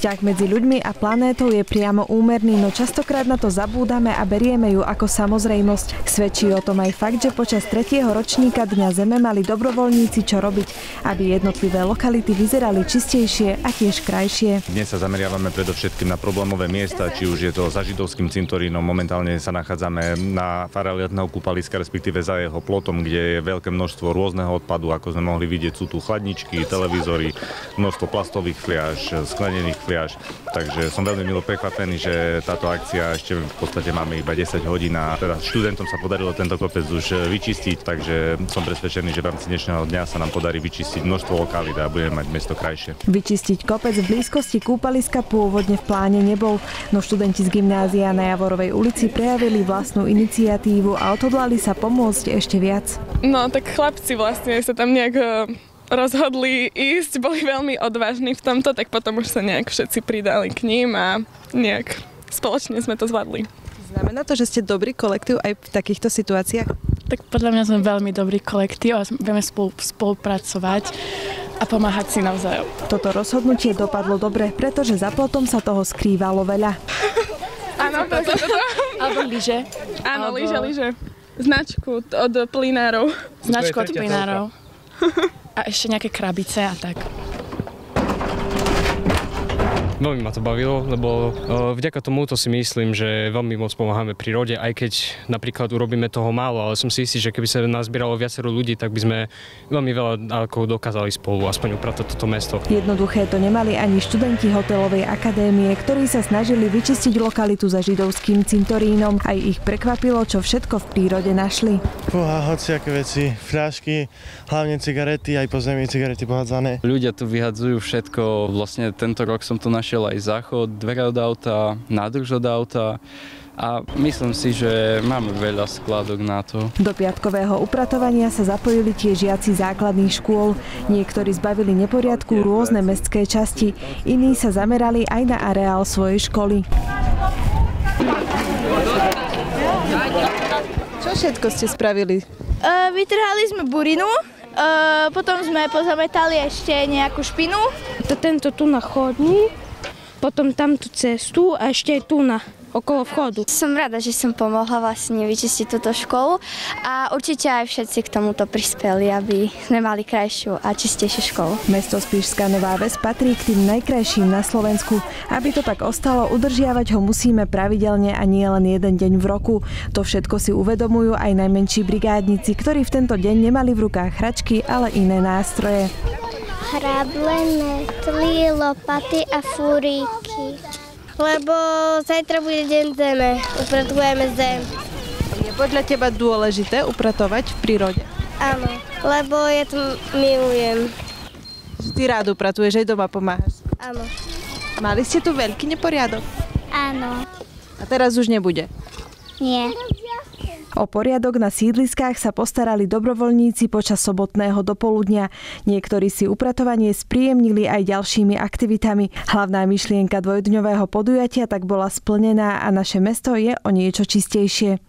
Vzťah medzi ľuďmi a planétou je priamo úmerný, no častokrát na to zabúdame a berieme ju ako samozrejmosť. Svedčí o tom aj fakt, že počas 3. ročníka Dňa Zeme mali dobrovoľníci čo robiť, aby jednotlivé lokality vyzerali čistejšie a tiež krajšie. Dnes sa zameriavame predovšetkým na problémové miesta, či už je to za židovským cintorínom. Momentálne sa nachádzame na faraliatného kúpaliska, respektíve za jeho plotom, kde je veľké množstvo rôzneho odpadu, ako sme mohli vidieť. Sú tu chladničky, televízory, množstvo plastových fliaž, sklenených fliaž. Takže som veľmi milo prekvapený, že táto akcia ešte v podstate máme iba 10 hodín a teda študentom sa podarilo tento kopec už vyčistiť, takže som presvedčený, že v rámci dnešného dňa sa nám podarí vyčistiť množstvo lokalít a budeme mať mesto krajšie. Vyčistiť kopec v blízkosti kúpaliska pôvodne v pláne nebol, no študenti z gymnázia na Javorovej ulici prejavili vlastnú iniciatívu a odhodlali sa pomôcť ešte viac. No tak chlapci vlastne sa tam nejak rozhodli ísť, boli veľmi odvážni v tomto, tak potom už sa nejak všetci pridali k ním a nejak spoločne sme to zvládli. Znamená to, že ste dobrý kolektív aj v takýchto situáciách? Tak podľa mňa sme veľmi dobrý kolektív a vieme spolupracovať a pomáhať si navzájom. Toto rozhodnutie dopadlo dobre, pretože za plotom sa toho skrývalo veľa. Áno, toto. Alebo lyže. Áno, lyže. Značku od plynárov. Značku od plynárov. A ešte nejaké krabice a tak. Veľmi ma to bavilo, lebo vďaka tomuto si myslím, že veľmi moc pomáhame prírode, aj keď napríklad urobíme toho málo, ale som si istý, že keby sa nazbieralo viacero ľudí, tak by sme veľmi veľa dokázali spolu aspoň upratať toto mesto. Jednoduché to nemali ani študenti hotelovej akadémie, ktorí sa snažili vyčistiť lokalitu za židovským cintorínom. Aj ich prekvapilo, čo všetko v prírode našli. Hociaké veci, fľašky, hlavne cigarety, aj po zemi cigarety pohádzané. Ľudia tu vyhadzujú všetko, vlastne tento rok som tu našiel aj záchod, dvere od auta, nádrž od auta a myslím si, že máme veľa skladok na to. Do piatkového upratovania sa zapojili tiež žiaci základných škôl. Niektorí zbavili neporiadku rôzne mestské časti, iní sa zamerali aj na areál svojej školy. Čo všetko ste spravili? Vytrhali sme burinu, potom sme pozametali ešte nejakú špinu. Tento tu na chodník, potom tamtú cestu a ešte tu na okolo vchodu. Som rada, že som pomohla vlastne vyčistiť túto školu a určite aj všetci k tomuto prispeli, aby sme mali krajšiu a čistejšiu školu. Mesto Spišská Nová Ves patrí k tým najkrajším na Slovensku. Aby to tak ostalo, udržiavať ho musíme pravidelne a nie len jeden deň v roku. To všetko si uvedomujú aj najmenší brigádnici, ktorí v tento deň nemali v rukách hračky, ale iné nástroje. Hrable, metly, lopaty a furíky. Lebo zajtra bude deň zeme, upratujeme zem. Je podľa teba dôležité upratovať v prírode? Áno, lebo ja to milujem. Ty rád upratuješ, aj doma pomáhaš? Áno. Mali ste tu veľký neporiadok? Áno. A teraz už nebude? Nie. O poriadok na sídliskách sa postarali dobrovoľníci počas sobotného dopoludnia. Niektorí si upratovanie spríjemnili aj ďalšími aktivitami. Hlavná myšlienka dvojdňového podujatia tak bola splnená a naše mesto je o niečo čistejšie.